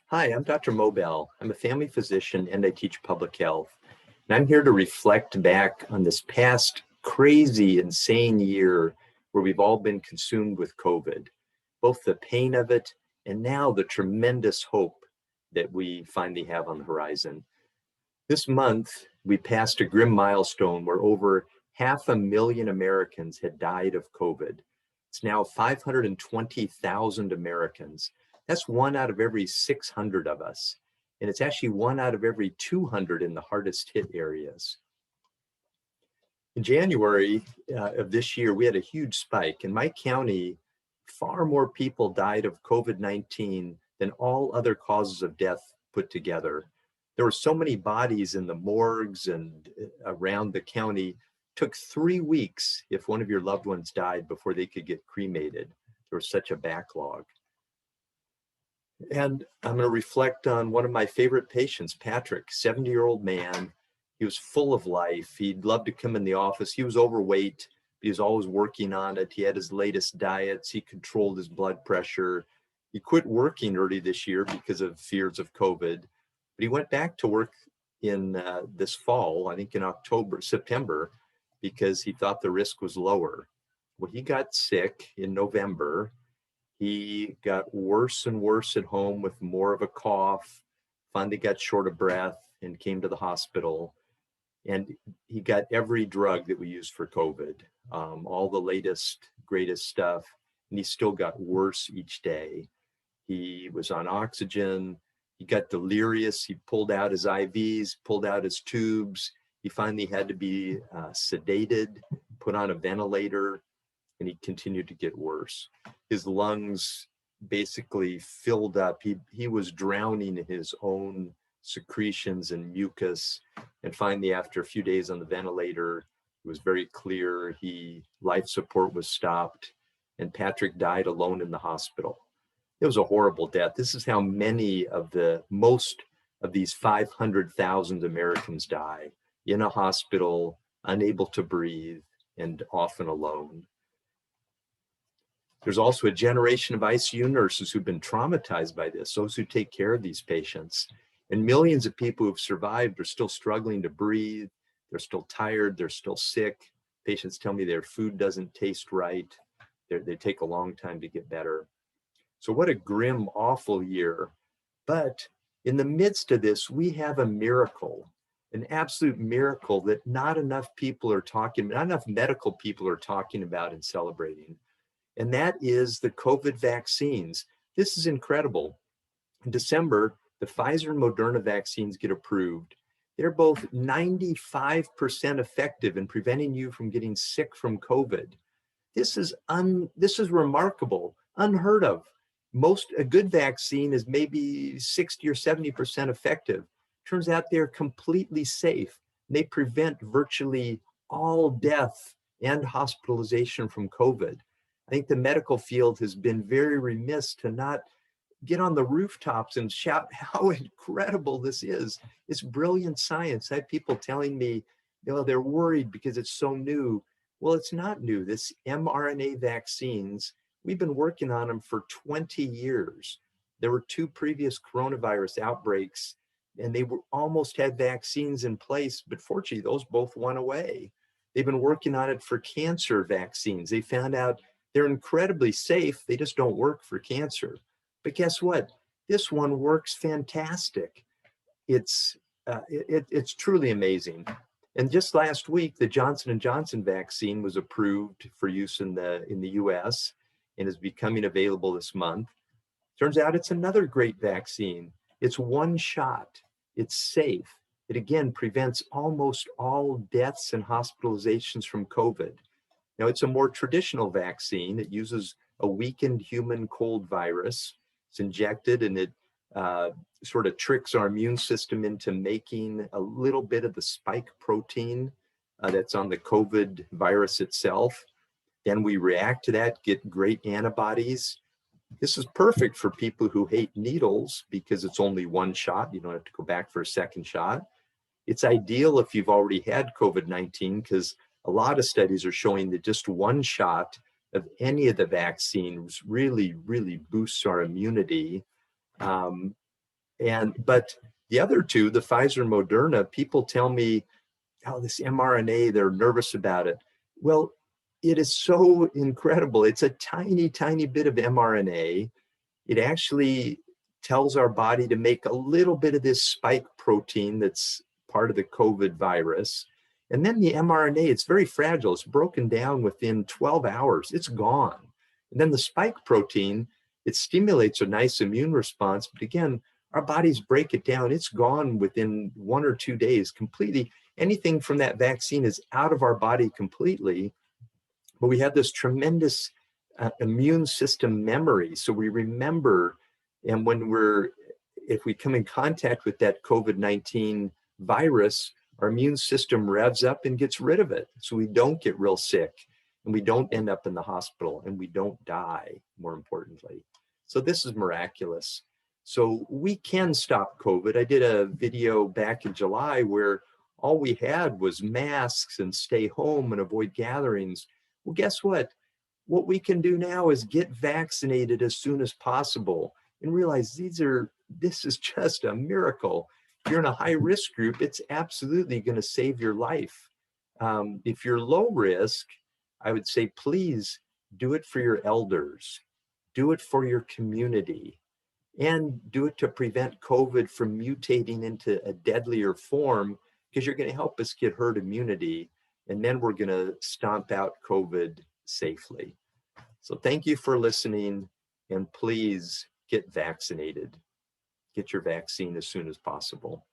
Hi, I'm Dr. Mobell. I'm a family physician and I teach public health. And I'm here to reflect back on this past crazy, insane year where we've all been consumed with COVID, both the pain of it and now the tremendous hope that we finally have on the horizon. This month, we passed a grim milestone where over 500,000 Americans had died of COVID. It's now 520,000 Americans. That's one out of every 600 of us. And it's actually one out of every 200 in the hardest hit areas. In January of this year, we had a huge spike. In my county, far more people died of COVID-19 than all other causes of death put together. There were so many bodies in the morgues and around the county. It took 3 weeks if one of your loved ones died before they could get cremated. There was such a backlog. And I'm going to reflect on one of my favorite patients, Patrick, 70-year-old man. He was full of life. He'd love to come in the office. He was overweight, but he was always working on it. He had his latest diets. He controlled his blood pressure. He quit working early this year because of fears of COVID, but he went back to work in this fall, I think in September, because he thought the risk was lower. Well, he got sick in November. He got worse and worse at home with more of a cough, finally got short of breath and came to the hospital. And he got every drug that we use for COVID, all the latest, greatest stuff. And he still got worse each day. He was on oxygen. He got delirious. He pulled out his IVs, pulled out his tubes. He finally had to be sedated, put on a ventilator, and he continued to get worse. His lungs basically filled up. He was drowning in his own secretions and mucus. And finally, after a few days on the ventilator, it was very clear life support was stopped, and Patrick died alone in the hospital. It was a horrible death. This is how most of these 500,000 Americans die in a hospital, unable to breathe, and often alone. There's also a generation of ICU nurses who've been traumatized by this, those who take care of these patients. And millions of people who've survived are still struggling to breathe. They're still tired. They're still sick. Patients tell me their food doesn't taste right. They take a long time to get better. So what a grim, awful year. But in the midst of this, we have a miracle, an absolute miracle that not enough medical people are talking about and celebrating. And that is the COVID vaccines. This is incredible. In December, the Pfizer and Moderna vaccines get approved. They're both 95% effective in preventing you from getting sick from COVID. This is remarkable, unheard of. A good vaccine is maybe 60 or 70% effective. Turns out they're completely safe. They prevent virtually all death and hospitalization from COVID. I think the medical field has been very remiss to not get on the rooftops and shout how incredible this is. It's brilliant science. I have people telling me, they're worried because it's so new. Well, it's not new. This mRNA vaccines, we've been working on them for 20 years. There were 2 previous coronavirus outbreaks, and they almost had vaccines in place, but fortunately, those both went away. They've been working on it for cancer vaccines. They found out they're incredibly safe. They just don't work for cancer. But guess what? This one works fantastic. It's truly amazing. And just last week, the Johnson & Johnson vaccine was approved for use in the US and is becoming available this month. Turns out it's another great vaccine. It's one shot. It's safe. It again prevents almost all deaths and hospitalizations from COVID. Now, it's a more traditional vaccine. It uses a weakened human cold virus. It's injected and it sort of tricks our immune system into making a little bit of the spike protein that's on the COVID virus itself. Then we react to that, get great antibodies. This is perfect for people who hate needles because it's only one shot. You don't have to go back for a second shot. It's ideal if you've already had COVID-19 because a lot of studies are showing that just one shot of any of the vaccines really, really boosts our immunity. But the other two, the Pfizer and Moderna, people tell me, oh, this mRNA, they're nervous about it. Well, it is so incredible. It's a tiny, tiny bit of mRNA. It actually tells our body to make a little bit of this spike protein that's part of the COVID virus. And then the mRNA, it's very fragile. It's broken down within 12 hours. It's gone. And then the spike protein, it stimulates a nice immune response. But again, our bodies break it down. It's gone within 1 or 2 days completely. Anything from that vaccine is out of our body completely. But we have this tremendous immune system memory. So we remember, and if we come in contact with that COVID-19 virus, our immune system revs up and gets rid of it. So we don't get real sick, and we don't end up in the hospital, and we don't die, more importantly. So this is miraculous. So we can stop COVID. I did a video back in July where all we had was masks and stay home and avoid gatherings. Well, guess what? What we can do now is get vaccinated as soon as possible and realize this is just a miracle. If you're in a high risk group, it's absolutely going to save your life. If you're low risk, I would say, please do it for your elders, do it for your community, and do it to prevent COVID from mutating into a deadlier form, because you're going to help us get herd immunity, and then we're going to stomp out COVID safely. So thank you for listening, and please get vaccinated. Get your vaccine as soon as possible.